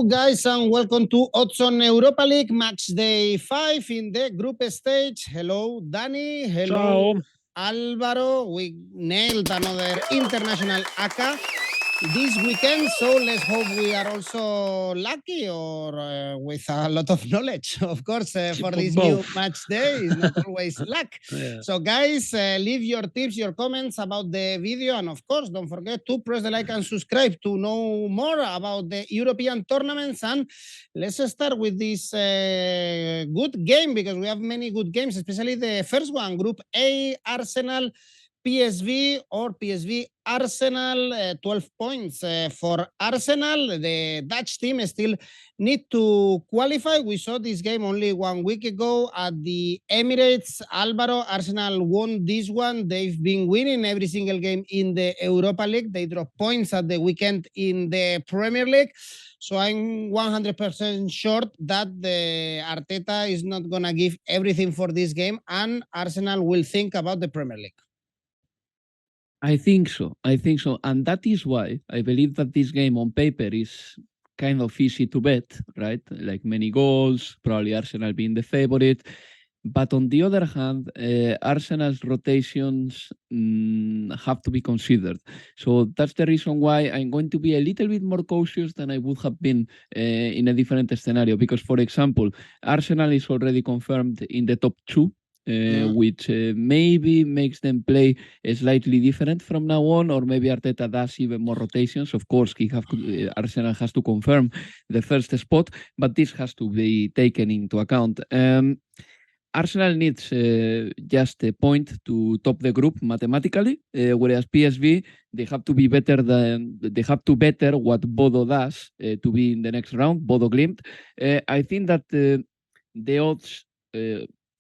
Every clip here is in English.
guys, and welcome to Odds on Europa League match day 5 in the group stage. Hello, Dani. Hello, Ciao. Alvaro. We nailed another international ACCA this weekend, so let's hope we are also lucky or with a lot of knowledge. Of course, for this new match day, it's not always luck. Yeah. So guys, leave your tips, your comments about the video, and of course, don't forget to press the like and subscribe to know more about the European tournaments. And let's start with this good game, because we have many good games, especially the first one, Group A, Arsenal, PSV or PSV Arsenal, 12 points for Arsenal. The Dutch team still need to qualify. We saw this game only 1 week ago at the Emirates. Alvaro, Arsenal won this one. They've been winning every single game in the Europa League. They dropped points at the weekend in the Premier League. So I'm 100% sure that the Arteta is not going to give everything for this game, and Arsenal will think about the Premier League. I think so. And that is why I believe that this game on paper is kind of easy to bet, right? Like many goals, probably Arsenal being the favorite. But on the other hand, Arsenal's rotations have to be considered. So that's the reason why I'm going to be a little bit more cautious than I would have been in a different scenario. Because, for example, Arsenal is already confirmed in the top 2. Which maybe makes them play slightly different from now on, or maybe Arteta does even more rotations. Of course, Arsenal has to confirm the first spot, but this has to be taken into account. Arsenal needs just a point to top the group mathematically, whereas PSV, they have to better what Bodo does to be in the next round, Bodo Glimt. I think that the odds,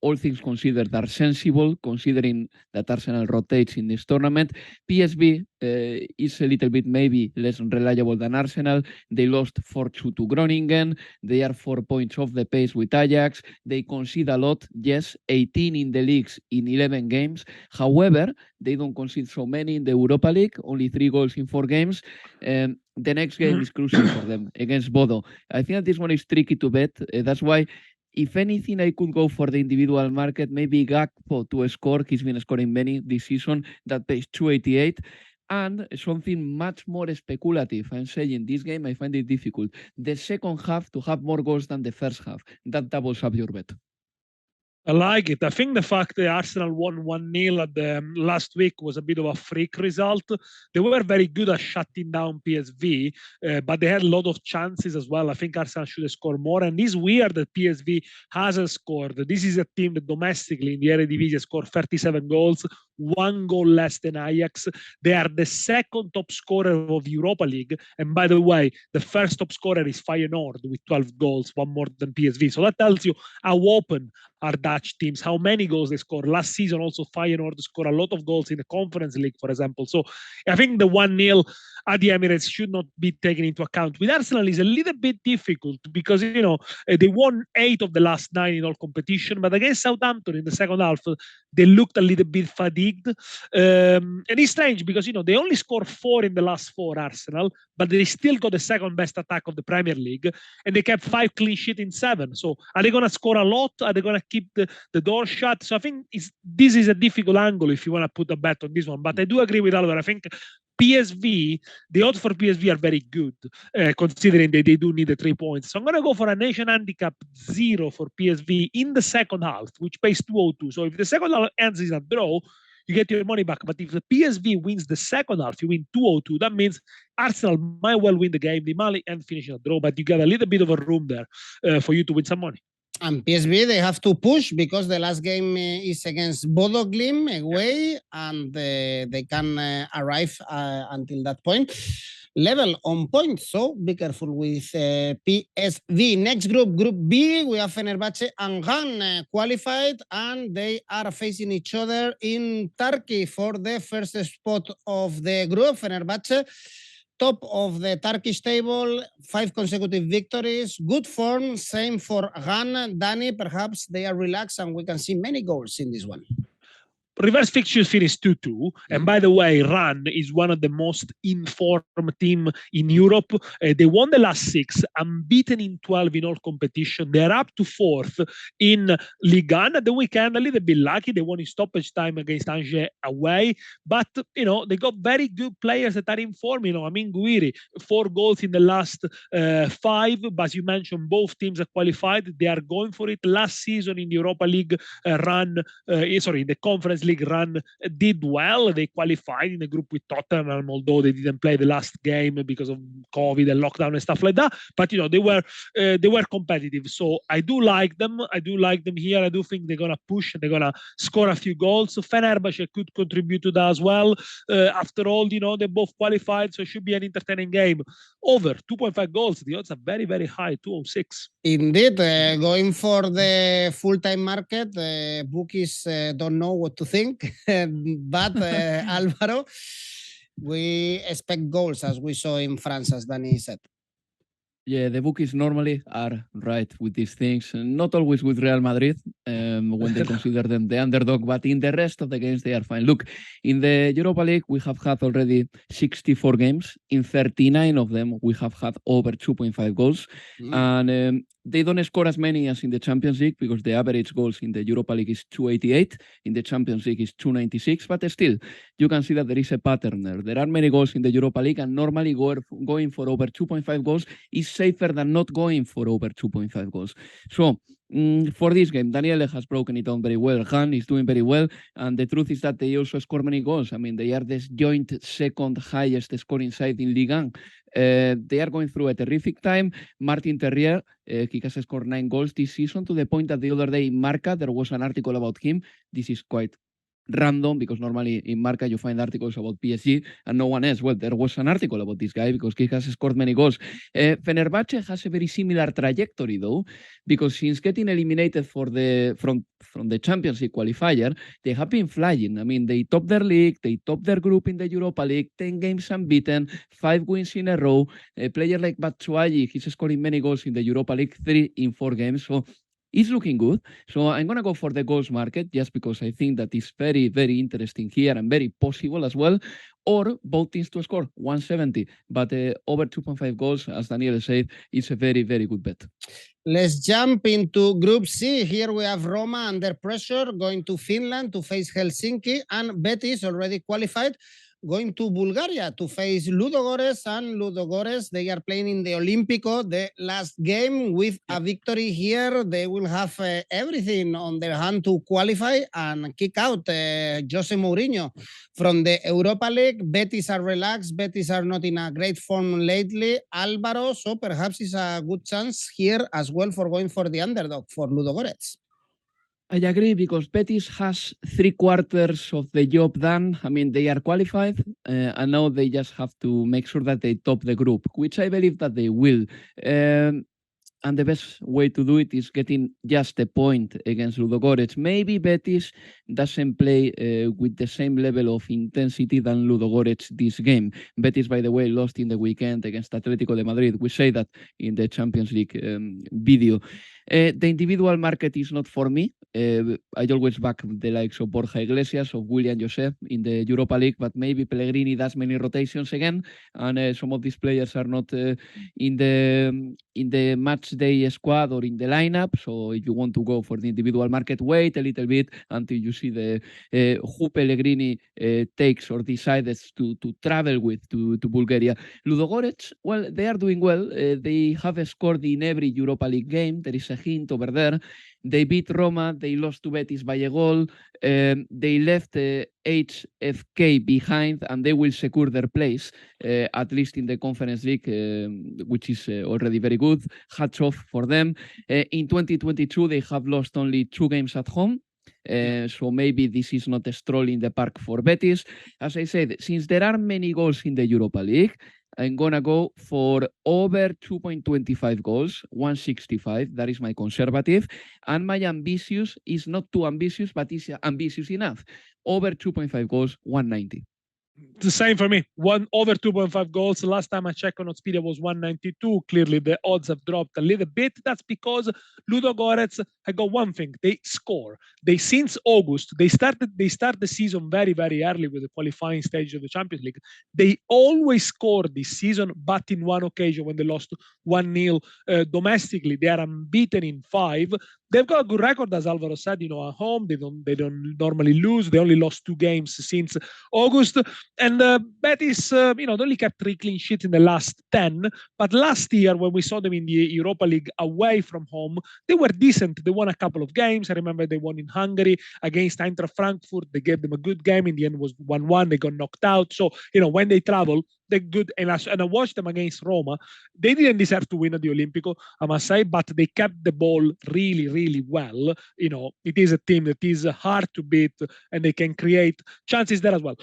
all things considered, are sensible, considering that Arsenal rotates in this tournament. PSV is a little bit maybe less reliable than Arsenal. They lost 4-2 to Groningen. They are 4 points off the pace with Ajax. They concede a lot, yes, 18 in the leagues in 11 games. However, they don't concede so many in the Europa League, only 3 goals in 4 games. The next game is crucial for them against Bodo. I think that this one is tricky to bet. That's why, if anything, I could go for the individual market, maybe Gakpo to score. He's been scoring many this season. That pays 288. And something much more speculative. I'm saying this game, I find it difficult. The second half to have more goals than the first half. That doubles up your bet. I like it. I think the fact that Arsenal won 1-0 at the last week was a bit of a freak result. They were very good at shutting down PSV, but they had a lot of chances as well. I think Arsenal should have scored more. And it's weird that PSV hasn't scored. This is a team that domestically in the Eredivisie scored 37 goals, 1 goal less than Ajax. They are the second top scorer of Europa League. And by the way, the first top scorer is Feyenoord with 12 goals, 1 more than PSV. So that tells you how open are Dutch teams, how many goals they score. Last season also Feyenoord scored a lot of goals in the Conference League, for example. So I think the 1-0 at the Emirates should not be taken into account. With Arsenal is a little bit difficult because, they won 8 of the last 9 in all competition, but against Southampton in the second half, they looked a little bit fatigued. And it's strange because, they only scored 4 in the last 4, Arsenal, but they still got the second best attack of the Premier League, and they kept 5 clean sheets in 7. So are they going to score a lot? Are they going to keep the door shut? So I think this is a difficult angle if you want to put a bet on this one. But I do agree with Alvaro. I think PSV, the odds for PSV are very good, considering they do need the 3 points. So I'm going to go for a nation handicap 0 for PSV in the second half, which pays 202. So if the second half ends in a draw, you get your money back. But if the PSV wins the second half, you win 202. That means Arsenal might well win the game. They might end finishing a draw, but you get a little bit of a room there for you to win some money. And PSV, they have to push because the last game is against Bodo Glimt away, and they can arrive until that point level on points. So be careful with PSV. Next group, Group B, we have Fenerbahce and Rennes qualified, and they are facing each other in Turkey for the first spot of the group. Fenerbahce, top of the Turkish table, 5 consecutive victories, good form, same for Rennes. Dani, perhaps they are relaxed and we can see many goals in this one. reverse fixtures finished 2-2. And by the way, Rennes is one of the most informed team in Europe. They won the last 6, unbeaten in 12 in all competition. They're up to 4th in Ligue 1. At the weekend, a little bit lucky. They won in stoppage time against Angers away. But, they got very good players that are in form. Amin Gouiri, 4 goals in the last 5. But as you mentioned, both teams are qualified. They are going for it. Last season in the Europa League, in the Conference League, Rennes did well. They qualified in the group with Tottenham, although they didn't play the last game because of COVID and lockdown and stuff like that. But they were competitive. So I do like them. I do like them here. I do think they're gonna push and they're gonna score a few goals. So Fenerbahce could contribute to that as well. After all, they both qualified, so it should be an entertaining game. Over 2.5 goals. The odds are very, very high, 206. Indeed, going for the full-time market, bookies don't know what to think. But Alvaro, we expect goals, as we saw in France, as Dani said. Yeah, the bookies normally are right with these things. Not always with Real Madrid when they consider them the underdog, but in the rest of the games, they are fine. Look, in the Europa League, we have had already 64 games. In 39 of them, we have had over 2.5 goals. And they don't score as many as in the Champions League because the average goals in the Europa League is 288. In the Champions League is 296. But still, you can see that there is a pattern there. There are many goals in the Europa League, and normally going for over 2.5 goals is safer than not going for over 2.5 goals. So for this game, Daniele has broken it down very well. Han is doing very well. And the truth is that they also score many goals. I mean, they are the joint second highest scoring side in Ligue 1. They are going through a terrific time. Martin Terrier, he has scored 9 goals this season, to the point that the other day in Marca, there was an article about him. This is quite random because normally in Marca you find articles about PSG and no one else. Well, there was an article about this guy because he has scored many goals. Fenerbahce has a very similar trajectory though, because since getting eliminated from the Champions League qualifier, they have been flying. I mean, they top their league, they top their group in the Europa League, 10 games unbeaten, 5 wins in a row. A player like Batshuayi, he's scoring many goals in the Europa League, 3 in 4 games. So it's looking good. So I'm going to go for the goals market just because I think that is very, very interesting here and very possible as well. Or both teams to score 170. But over 2.5 goals, as Daniel said, is a very, very good bet. Let's jump into Group C. Here we have Roma under pressure, going to Finland to face Helsinki, and Betis, already qualified, going to Bulgaria to face Ludogorets, and Ludogorets, they are playing in the Olympico, the last game. With a victory here, they will have everything on their hand to qualify and kick out Jose Mourinho from the Europa League. Betis are relaxed. Betis are not in a great form lately, Alvaro, so perhaps it's a good chance here as well for going for the underdog for Ludogorets. I agree, because Betis has 3/4 of the job done. I mean, they are qualified, and now they just have to make sure that they top the group, which I believe that they will. And the best way to do it is getting just a point against Ludogorets. Maybe Betis doesn't play with the same level of intensity than Ludogorets this game. Betis, by the way, lost in the weekend against Atletico de Madrid. We say that in the Champions League video. The individual market is not for me. I always back the likes of Borja Iglesias, of William José in the Europa League, but maybe Pellegrini does many rotations again, and some of these players are not in the match day squad or in the lineup. So if you want to go for the individual market, wait a little bit until you see the who Pellegrini takes or decides to travel with to Bulgaria. Ludogorets, well, they are doing well. They have scored in every Europa League game. There is a hint over there. They beat Roma. They lost to Betis by a goal. They left HFK behind, and they will secure their place, at least in the Conference League, which is already very good. Hats off for them. In 2022, they have lost only 2 games at home. So maybe this is not a stroll in the park for Betis. As I said, since there are many goals in the Europa League, I'm going to go for over 2.25 goals, 165. That is my conservative. And my ambitious is not too ambitious, but is ambitious enough. Over 2.5 goals, 190. The same for me. Over 2.5 goals. The last time I checked on Expedia was 192. Clearly, the odds have dropped a little bit. That's because Ludogorets have got one thing: they score. They since August they start the season very very early with the qualifying stage of the Champions League. They always score this season, but in one occasion when they lost 1-0 domestically, they are unbeaten in 5. They've got a good record, as Alvaro said. At home they don't normally lose. They only lost 2 games since August. And Betis, they only kept 3 clean sheets in the last 10. But last year, when we saw them in the Europa League away from home, they were decent. They won a couple of games. I remember they won in Hungary against Eintracht Frankfurt. They gave them a good game. In the end, it was 1-1. They got knocked out. So, when they travel, they're good. And I watched them against Roma. They didn't deserve to win at the Olimpico, I must say, but they kept the ball really, really well. It is a team that is hard to beat, and they can create chances there as well.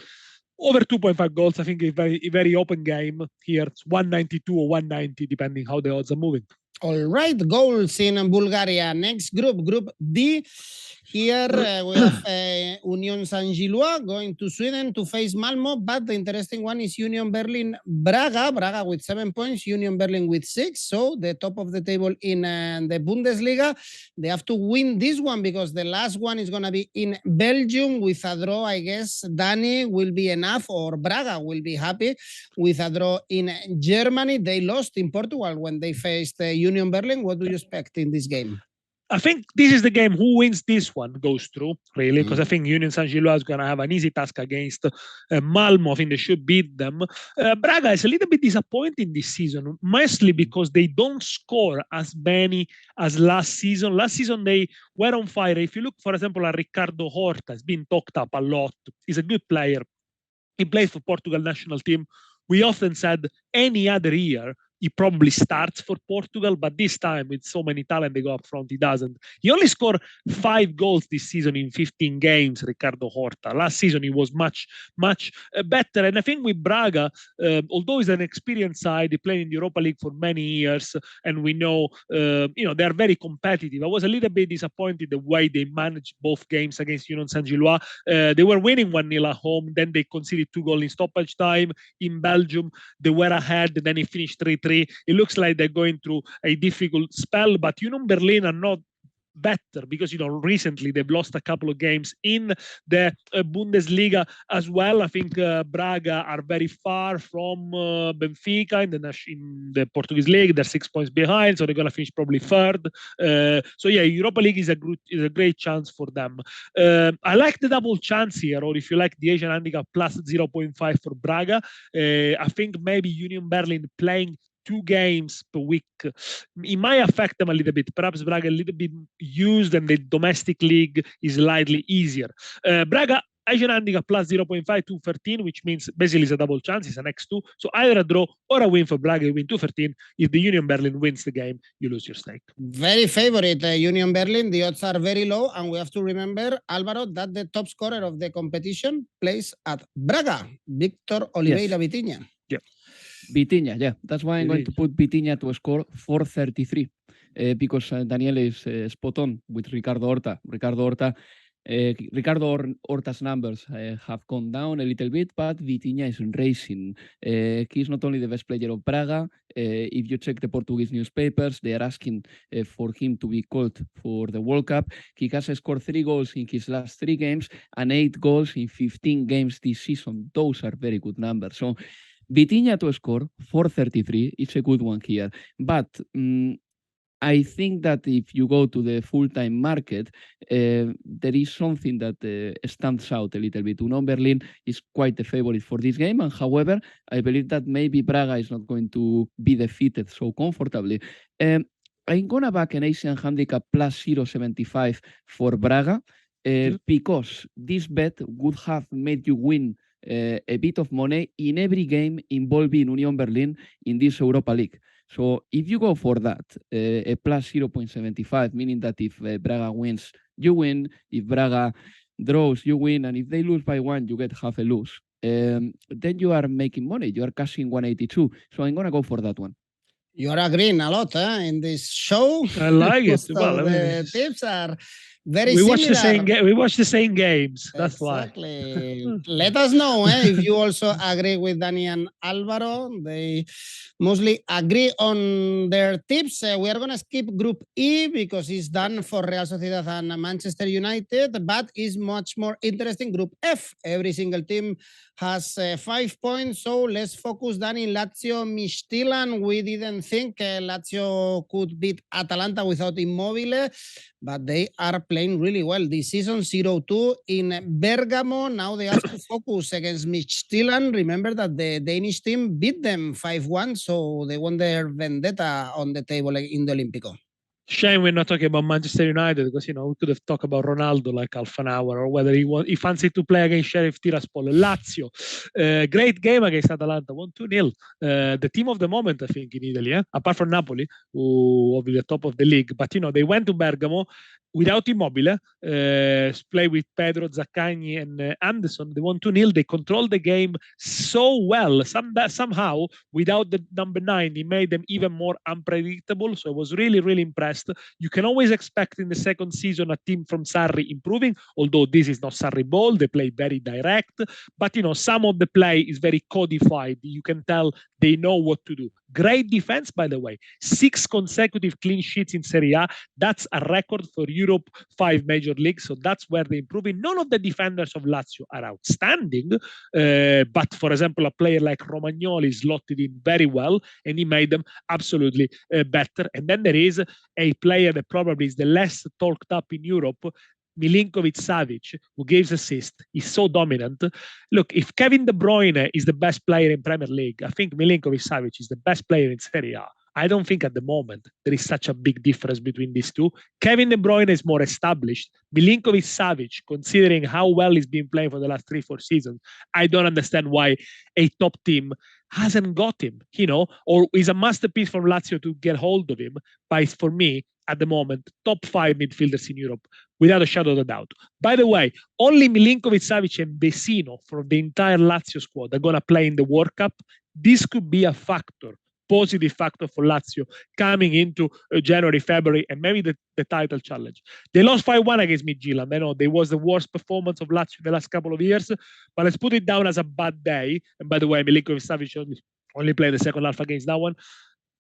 Over 2.5 goals, I think a very open game here. It's 192 or 190, depending how the odds are moving. All right, goals in Bulgaria. Next group, Group D. Here we have Union Saint-Gilloise going to Sweden to face Malmo, but the interesting one is Union Berlin-Braga. Braga with 7 points, Union Berlin with 6. So the top of the table in the Bundesliga. They have to win this one because the last one is going to be in Belgium with a draw. I guess Dani will be enough, or Braga will be happy with a draw in Germany. They lost in Portugal when they faced Union Berlin. What do you expect in this game? I think this is the game. Who wins this one goes through, really, because I think Union Saint-Gilloise is going to have an easy task against Malmo. I think they should beat them. Braga is a little bit disappointing this season, mostly because they don't score as many as last season. Last season, they were on fire. If you look, for example, at Ricardo Horta, has been talked up a lot. He's a good player. He plays for Portugal national team. We often said any other year, he probably starts for Portugal, but this time with so many talent they go up front, he doesn't. He only scored 5 goals this season in 15 games, Ricardo Horta. Last season he was much better. And I think with Braga, although he's an experienced side, he played in the Europa League for many years, and we know they are very competitive. I was a little bit disappointed the way they managed both games against Union Saint-Gilloise. They were winning 1-0 at home, then they conceded 2 goals in stoppage time. In Belgium, they were ahead, then it finished 3-3. It looks like they're going through a difficult spell, but Union Berlin are not better because recently they've lost a couple of games in the Bundesliga as well. I think Braga are very far from Benfica in the Portuguese league. They're 6 points behind, so they're going to finish probably 3rd. So yeah, Europa League is a great chance for them. I like the double chance here, or if you like the Asian handicap plus 0.5 for Braga. I think maybe Union Berlin playing 2 games per week, it might affect them a little bit. Perhaps Braga a little bit used, and the domestic league is slightly easier. Braga Asian handicap plus 0.5, 213, which means basically it's a double chance. It's an X2. So either a draw or a win for Braga, you win 213. If the Union Berlin wins the game, you lose your stake. Very favorite, Union Berlin. The odds are very low, and we have to remember, Alvaro, that the top scorer of the competition plays at Braga, Victor Oliveira Vitinha. Yeah. Vitinha, yeah. That's why I'm going to put Vitinha to score 433 because Daniele is spot on with Ricardo Horta. Ricardo Horta's numbers have gone down a little bit, but Vitinha is racing. He's not only the best player of Braga. If you check the Portuguese newspapers, they are asking for him to be called for the World Cup. He has scored 3 goals in his last 3 games and 8 goals in 15 games this season. Those are very good numbers. So Vitinha to score 433, it's a good one here. But I think that if you go to the full-time market, there is something that stands out a little bit. Union Berlin is quite the favorite for this game, and however, I believe that maybe Braga is not going to be defeated so comfortably. I'm going to back an Asian handicap plus 0.75 for Braga because this bet would have made you win a bit of money in every game involving Union Berlin in this Europa League. So if you go for that, a plus 0.75, meaning that if Braga wins, you win. If Braga draws, you win. And if they lose by 1, you get half a lose. Then you are making money. You are cashing 182. So I'm going to go for that one. You are agreeing a lot in this show. I like it. Well, the tips are Very we watch the similar. same we watch the same games. That's Exactly. why. Let us know if you also agree with Dani and Alvaro. They mostly agree on their tips. We are going to skip Group E because it's done for Real Sociedad and Manchester United, but it's much more interesting. Group F, every single team has 5 points. So let's focus, Dani, Lazio, Midtjylland. We didn't think Lazio could beat Atalanta without Immobile, but they are playing really well this season. 0-2 in Bergamo. Now they have to focus against Midtjylland. Remember that the Danish team beat them 5-1, so they won their vendetta on the table in the Olimpico. Shame we're not talking about Manchester United because, you know, we could have talked about Ronaldo like half an hour, or whether he fancied to play against Sheriff Tiraspol. Lazio, great game against Atalanta, 1-2-0. The team of the moment, I think, in Italy, apart from Napoli, who will be the top of the league. But, you know, they went to Bergamo without Immobile, play with Pedro, Zaccagni, and Anderson. They won 2-0. They controlled the game so well. Somehow, without the number 9, he made them even more unpredictable. So I was really, really impressed. You can always expect in the second season a team from Sarri improving, although this is not Sarri ball. They play very direct. But, you know, some of the play is very codified. You can tell they know what to do. Great defense, by the way. 6 consecutive clean sheets in Serie A. That's a record for Europe 5 major leagues. So that's where they're improving. None of the defenders of Lazio are outstanding. But, for example, a player like Romagnoli slotted in very well, and he made them absolutely better. And then there is a player that probably is the less talked up in Europe, Milinkovic-Savic, who gives assist. He's so dominant. Look, if Kevin De Bruyne is the best player in Premier League, I think Milinkovic-Savic is the best player in Serie A. I don't think at the moment there is such a big difference between these two. Kevin De Bruyne is more established. Milinkovic-Savic, considering how well he's been playing for the last 3-4 seasons, I don't understand why a top team hasn't got him, you know, or is a masterpiece from Lazio to get hold of him. But for me, at the moment, top 5 midfielders in Europe, without a shadow of a doubt. By the way, only Milinkovic-Savic and Vecino from the entire Lazio squad are going to play in the World Cup. This could be a factor, positive factor for Lazio coming into January, February, and maybe the title challenge. They lost 5-1 against Midtjylland. I know they was the worst performance of Lazio the last couple of years, but let's put it down as a bad day. And by the way, Milinkovic-Savic only played the second half against that one.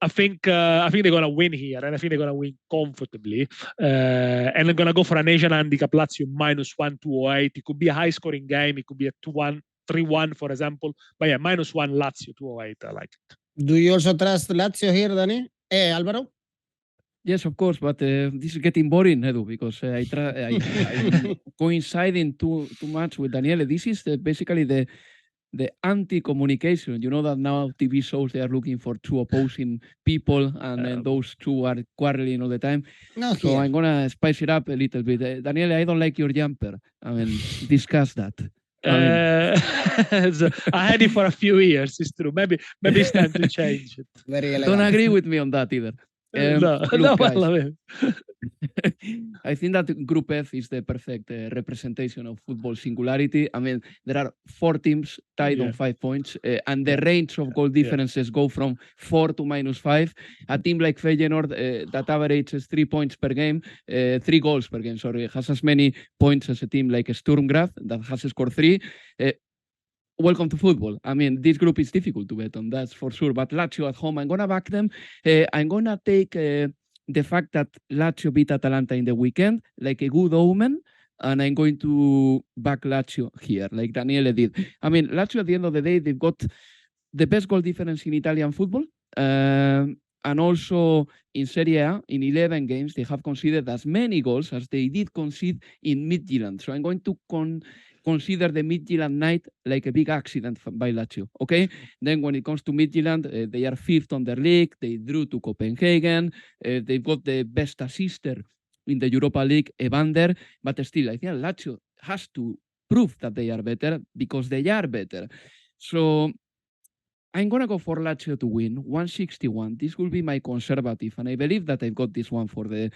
I think they're going to win here, and I think they're going to win comfortably. And they're going to go for an Asian handicap Lazio -1, 208. It could be a high-scoring game. It could be a 2-1, 3-1, for example. But yeah, -1 Lazio, 208. I like it. Do you also trust Lazio here, Dani? Alvaro? Yes, of course, but this is getting boring, Edu, because I'm coinciding too much with Daniele. This is basically the anti-communication. You know that now TV shows, they are looking for 2 opposing people, and then those 2 are quarreling all the time. No, so I'm going to spice it up a little bit. Daniele, I don't like your jumper. I mean, discuss that. So I had it for a few years, it's true. Maybe it's time to change it. Very elegant. Don't agree with me on that either. No, I think that Group F is the perfect representation of football singularity. I mean, there are 4 teams tied on 5 points, and the range of goal differences go from 4 to -5. A team like Feyenoord that averages 3 points per game, 3 goals per game, sorry, has as many points as a team like Sturm Graz that has scored 3. Welcome to football. I mean, this group is difficult to bet on, that's for sure. But Lazio at home, I'm going to back them. I'm going to take the fact that Lazio beat Atalanta in the weekend like a good omen, and I'm going to back Lazio here, like Daniele did. I mean, Lazio, at the end of the day, they've got the best goal difference in Italian football. And also in Serie A, in 11 games, they have conceded as many goals as they did concede in Midtjylland. So I'm going to consider the Midtjylland night like a big accident by Lazio, okay? Then when it comes to Midtjylland, they are 5th on their league. They drew to Copenhagen. They've got the best assister in the Europa League, Evander. But still, I think Lazio has to prove that they are better because they are better. So I'm going to go for Lazio to win, 161. This will be my conservative, and I believe that I've got this one for the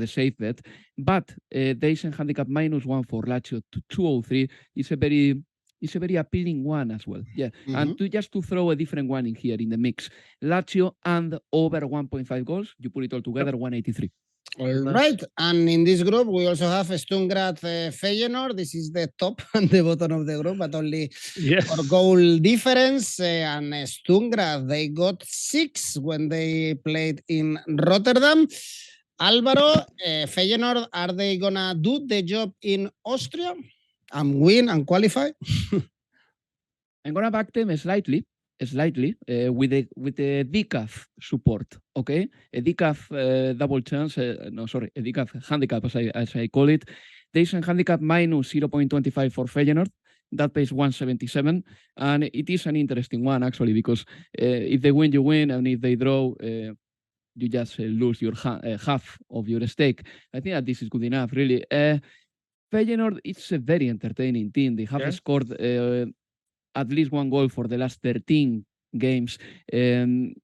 safe bet. But the Asian handicap -1 for Lazio to 203 is a very appealing one as well. Yeah, and just to throw a different one in here in the mix, Lazio and over 1.5 goals, you put it all together, 183. All right, and in this group we also have Sturm Graz, Feyenoord. This is the top and the bottom of the group, but only for goal difference. And Sturm Graz, they got 6 when they played in Rotterdam. Alvaro, Feyenoord, are they gonna do the job in Austria and win and qualify? I'm gonna back them slightly with the decaf support. Okay, a decaf double chance. A decaf handicap as I call it. There's a handicap minus 0.25 for Feyenoord. That pays 177, and it is an interesting one actually because if they win, you win, and if they draw, you just lose your half of your stake. I think that this is good enough, really. Feyenoord, it's a very entertaining team. They have scored at least 1 goal for the last 13 games. They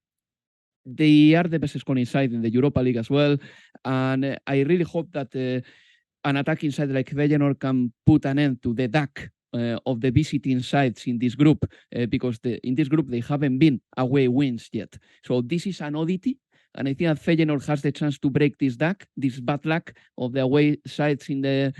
are the best scoring side in the Europa League as well. And I really hope that an attacking side like Feyenoord can put an end to the DAC of the visiting sides in this group, because in this group they haven't been away wins yet. So this is an oddity. And I think that Feyenoord has the chance to break this DAC, this bad luck of the away sides in the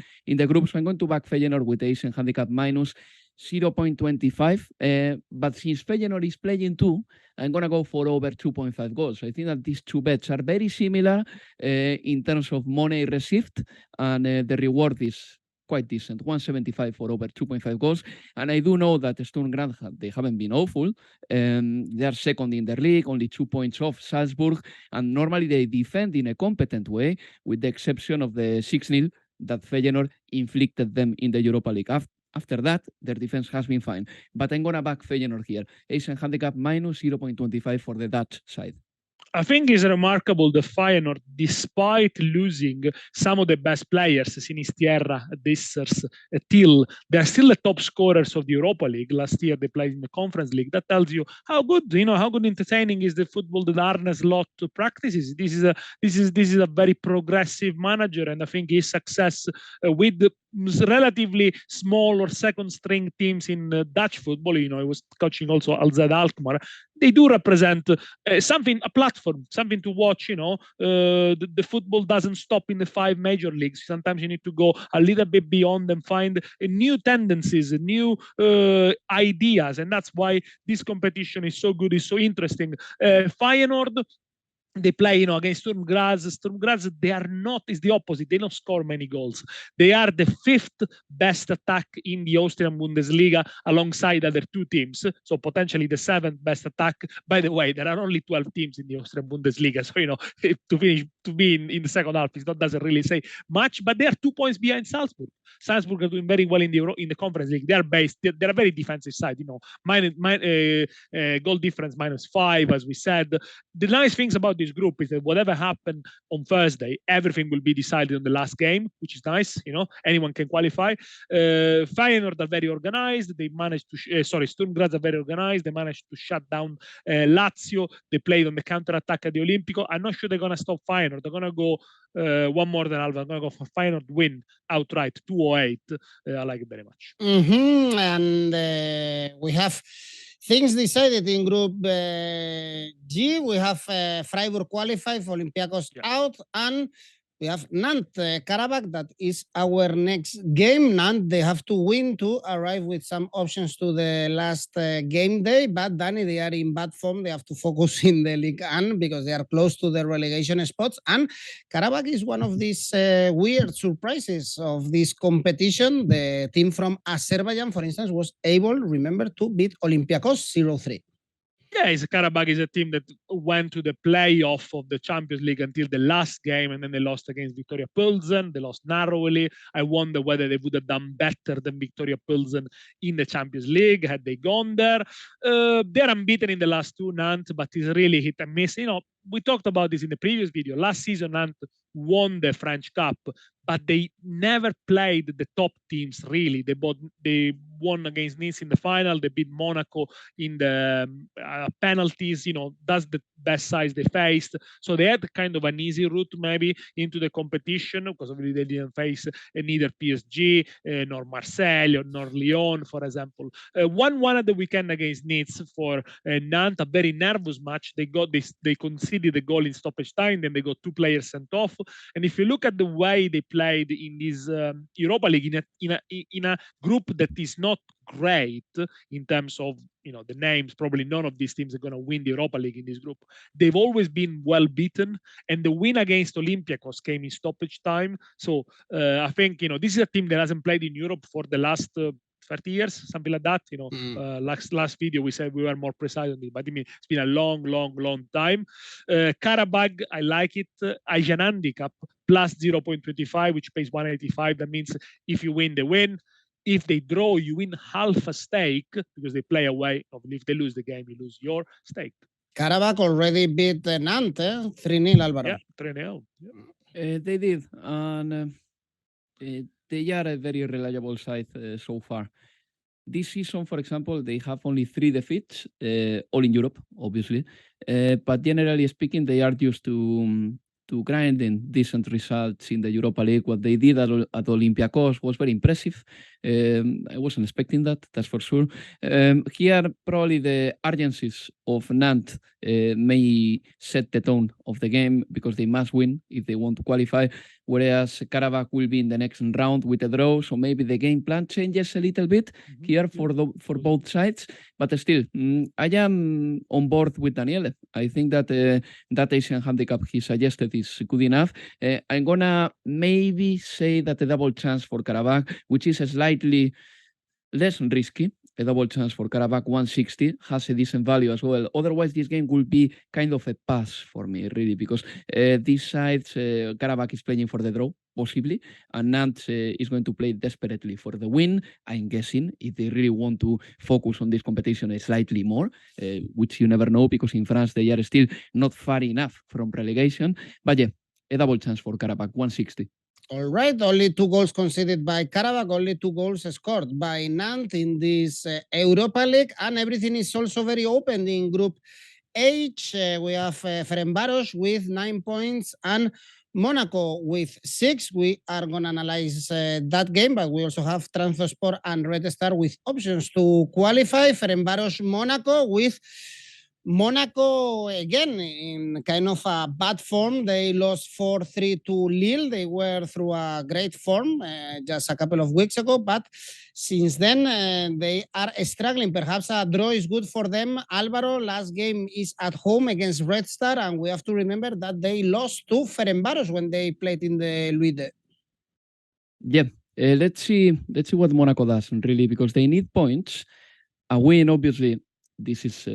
group. So I'm going to back Feyenoord with Asian handicap minus 0.25. But since Feyenoord is playing 2, I'm going to go for over 2.5 goals. I think that these two bets are very similar in terms of money received, and the reward is quite decent, 175 for over 2.5 goals. And I do know that Sturm Graz, they haven't been awful. They are second in their league, only 2 points off Salzburg. And normally they defend in a competent way, with the exception of the 6-0 that Feyenoord inflicted them in the Europa League. After that, their defense has been fine. But I'm going to back Feyenoord here. Asian handicap minus 0.25 for the Dutch side. I think it's remarkable the Feyenoord, despite losing some of the best players, Sinistierra, Dissers, Till, they're still the top scorers of the Europa League. Last year they played in the Conference League. That tells you how good, how good entertaining is the football that Arne Slot practices. This is a very progressive manager, and I think his success with the relatively small or second string teams in Dutch football, he was coaching also AZ Alkmaar. They do represent something, a platform, something to watch. The football doesn't stop in the 5 major leagues. Sometimes you need to go a little bit beyond and find new tendencies, new ideas, and that's why this competition is so good, is so interesting. Feyenoord, they play, against Sturm Graz. Sturm Graz, they are not, it's the opposite. They don't score many goals. They are the 5th best attack in the Austrian Bundesliga alongside other 2 teams. So potentially the 7th best attack. By the way, there are only 12 teams in the Austrian Bundesliga. So, to be in the second half, it doesn't really say much, but they are 2 points behind Salzburg. Salzburg are doing very well in the Conference League. They're a very defensive side, goal difference -5, as we said. The nice things about this group is that whatever happened on Thursday, everything will be decided on the last game, which is nice. Anyone can qualify. Feyenoord are very organized. They managed to, Sturm Graz are very organized. They managed to shut down Lazio. They played on the counter-attack at the Olimpico. I'm not sure they're going to stop Feyenoord. They're going to go one more than Alva. I'm going to go for Feyenoord win outright, 208. I like it very much. And we have things decided in Group G. We have Freiburg qualified, Olympiacos out, and we have Nantes, Qarabag. That is our next game. Nantes, they have to win to arrive with some options to the last game day. But Dani, they are in bad form. They have to focus in the Ligue 1 because they are close to the relegation spots. And Qarabag is one of these weird surprises of this competition. The team from Azerbaijan, for instance, was able, remember, to beat Olympiacos 0-3. Yeah, Qarabag is a team that went to the playoff of the Champions League until the last game, and then they lost against Victoria Pilsen. They lost narrowly. I wonder whether they would have done better than Victoria Pilsen in the Champions League had they gone there. They're unbeaten in the last 2, Nantes, but it's really hit and miss. We talked about this in the previous video. Last season, Nantes won the French Cup, but they never played the top teams, really. They won against Nice in the final. They beat Monaco in the penalties. best sides they faced. So they had kind of an easy route maybe into the competition because obviously they didn't face neither PSG nor Marseille nor Lyon, for example. 1-1 at the weekend against Nice for Nantes, a very nervous match. They conceded the goal in stoppage time, then they got 2 players sent off. And if you look at the way they played in this Europa League, in a group that is not great in terms of the names, probably none of these teams are going to win the Europa League in this group. They've always been well beaten, and the win against Olympiacos came in stoppage time. So I think this is a team that hasn't played in Europe for the last 30 years, something like that. Last video we said we were more precise on it, but I mean it's been a long time. Qarabag, I like it. Asian handicap plus 0.25, which pays 185. That means if you win, they win. If they draw, you win half a stake because they play away. If they lose the game, you lose your stake. Qarabag already beat Nantes 3-0, Alvaro. Yeah, 3-0. Yeah. They did, and they are a very reliable side so far. This season, for example, they have only 3 defeats, all in Europe, obviously. But generally speaking, they are used to grinding decent results in the Europa League. What they did at Olympiacos was very impressive. I wasn't expecting that, that's for sure. Here, probably the urgencies of Nantes may set the tone of the game because they must win if they want to qualify, whereas Qarabag will be in the next round with a draw, so maybe the game plan changes a little bit here for both sides. But still, I am on board with Daniele. I think that that Asian handicap he suggested is good enough. I'm gonna maybe say that a double chance for Qarabag, which is slightly less risky. A double chance for Qarabag 160 has a decent value as well. Otherwise, this game will be kind of a pass for me, really, because these sides, Qarabag is playing for the draw, possibly, and Nantes is going to play desperately for the win, I'm guessing, if they really want to focus on this competition slightly more, which you never know, because in France they are still not far enough from relegation. But yeah, a double chance for Qarabag, 160. All right, only 2 goals conceded by Qarabag, only 2 goals scored by Nantes in this Europa League, and everything is also very open in Group H. We have Ferencvaros with 9 points and Monaco with 6. We are going to analyze that game, but we also have Trabzonspor and Red Star with options to qualify. Ferencvaros, Monaco with Monaco, again, in kind of a bad form. They lost 4-3 to Lille. They were through a great form just a couple of weeks ago, but since then they are struggling. Perhaps a draw is good for them. Alvaro, last game is at home against Red Star, and we have to remember that they lost to Ferencvaros when they played in the Luide. Yeah, let's see what Monaco does, really, because they need points. A win, obviously, this is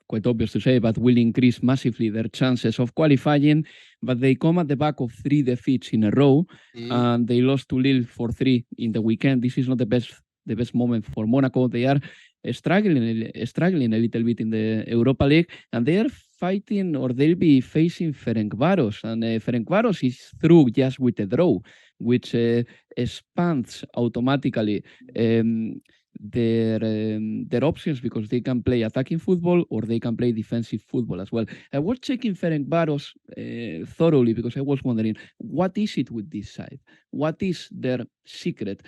quite obvious to say, but will increase massively their chances of qualifying. But they come at the back of 3 defeats in a row, and they lost to Lille 4-3 in the weekend. This is not the best moment for Monaco. They are struggling a little bit in the Europa League, and they are fighting, or they'll be facing Ferencvaros, and Ferencvaros is through just with a draw, which expands automatically their options, because they can play attacking football or they can play defensive football as well. I was checking Ferencvaros thoroughly because I was wondering, what is it with this side? What is their secret?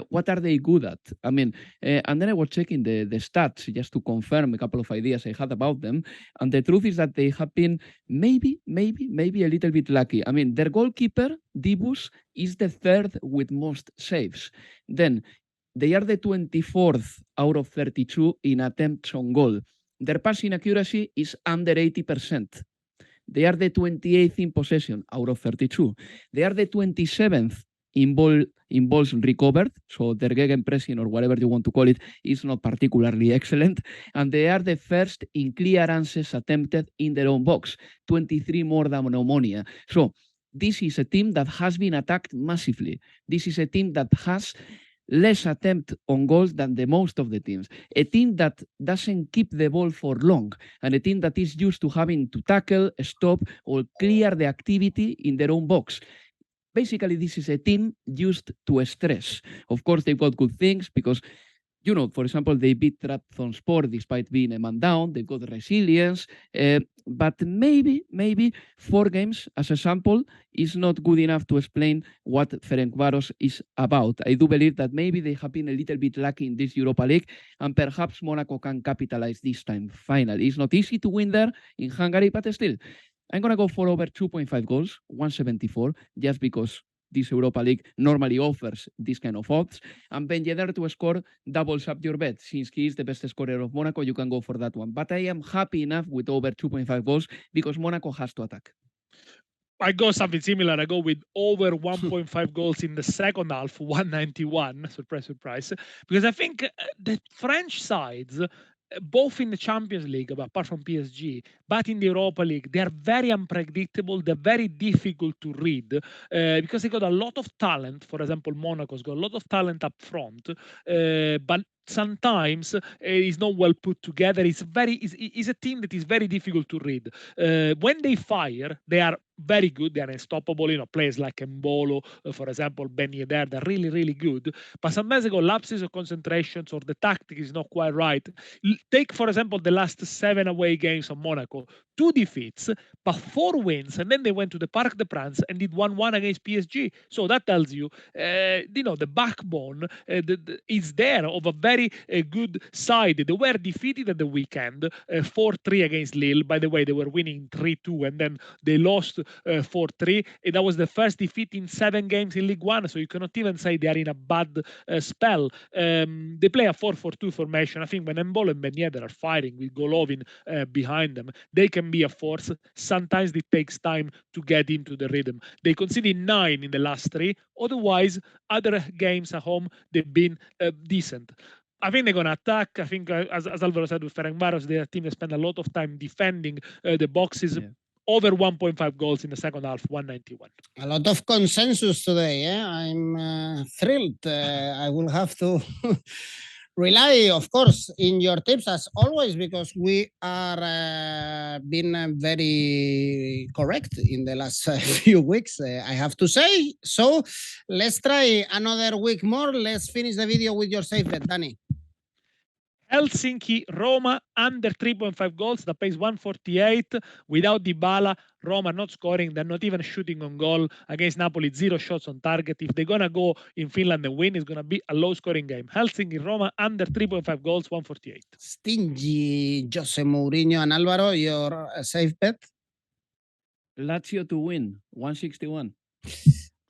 What are they good at? I mean, and then I was checking the stats just to confirm a couple of ideas I had about them. And the truth is that they have been maybe a little bit lucky. I mean, their goalkeeper, Dibus, is the 3rd with most saves. Then they are the 24th out of 32 in attempts on goal. Their passing accuracy is under 80%. They are the 28th in possession out of 32. They are the 27th in balls recovered, so their gegenpressing, or whatever you want to call it, is not particularly excellent. And they are the 1st in clearances attempted in their own box, 23 more than Omonia. So this is a team that has been attacked massively. This is a team that has less attempt on goals than the most of the teams. A team that doesn't keep the ball for long, and a team that is used to having to tackle, stop, or clear the activity in their own box. Basically, this is a team used to stress. Of course, they've got good things because you know, for example, they beat Trabzonspor despite being a man down. They've got resilience, but maybe 4 games as a sample is not good enough to explain what Ferencvaros is about. I do believe that maybe they have been a little bit lucky in this Europa League, and perhaps Monaco can capitalize this time. Finally, it's not easy to win there in Hungary, but still, I'm going to go for over 2.5 goals, 174, just because this Europa League normally offers this kind of odds. And Ben Yedder to score doubles up your bet. Since he is the best scorer of Monaco, you can go for that one. But I am happy enough with over 2.5 goals because Monaco has to attack. I go something similar. I go with over 1.5 goals in the second half, 191. Surprise, surprise. Because I think the French sides, both in the Champions League, but apart from PSG, but in the Europa League, they are very unpredictable. They're very difficult to read because they got a lot of talent. For example, Monaco's got a lot of talent up front, but sometimes it's not well put together. It's a team that is very difficult to read. When they fire, they are very good. They are unstoppable. You know, players like Mbolo, for example, Ben Yedder, they're really, really good. But sometimes they got lapses of concentrations or the tactic is not quite right. Take, for example, the last 7 away games of Monaco. 2 defeats, but 4 wins. And then they went to the Parc des Princes and did 1-1 against PSG. So that tells you, the backbone is there of a very good side. They were defeated at the weekend, 4-3 against Lille. By the way, they were winning 3-2 and then they lost 4-3. That was the first defeat in 7 games in League One. So you cannot even say they are in a bad spell. They play a 4-4-2 formation. I think when Mbolo and Ben Yedder are firing with Golovin behind them, they can be a force. Sometimes it takes time to get into the rhythm. They conceded 9 in the last 3. Otherwise, other games at home, they've been decent. I think they're going to attack. I think, as Alvaro said, with Ferencvaros, they're a team that spend a lot of time defending the boxes. Yeah. Over 1.5 goals in the second half, 191. A lot of consensus today. I'm thrilled. I will have to rely, of course, in your tips as always, because we are been very correct in the last few weeks, I have to say. So let's try another week more. Let's finish the video with your safe bet, Dani. Helsinki, Roma, under 3.5 goals, that pays 148. Without Dybala, Roma not scoring, they're not even shooting on goal. Against Napoli, 0 shots on target. If they're going to go in Finland and win, it's going to be a low-scoring game. Helsinki, Roma, under 3.5 goals, 148. Stingy Jose Mourinho and Alvaro, your safe bet? Lazio to win, 161.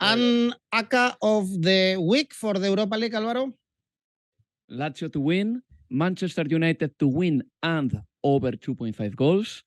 And ACCA of the week for the Europa League, Alvaro? Lazio to win, Manchester United to win and over 2.5 goals,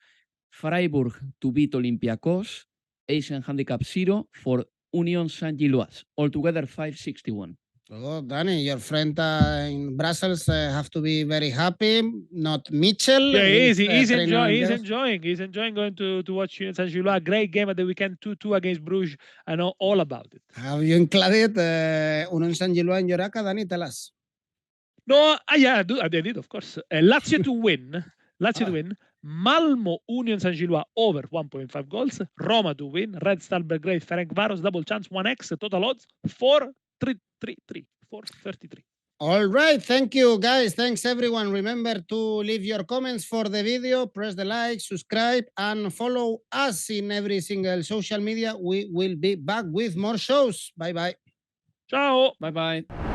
Freiburg to beat Olympiacos, Asian handicap 0 for Union Saint-Gilloise, altogether 561. Oh, Dani, your friend in Brussels have to be very happy. Not Mitchell. Yeah, he's enjoying going to watch Union Saint-Gilloise. Great game at the weekend, 2-2 against Bruges. I know all about it. Have you included Union Saint-Gilloise in your ACCA, Dani? Tell us. No, yeah, I did, of course. Lazio to win. Lazio to win. Malmo, Union Saint-Gilloise over 1.5 goals. Roma to win. Red Star Belgrade, Ferencvaros, double chance, 1x. Total odds, 4.33. All right. Thank you, guys. Thanks, everyone. Remember to leave your comments for the video. Press the like, subscribe, and follow us in every single social media. We will be back with more shows. Bye-bye. Ciao. Bye-bye.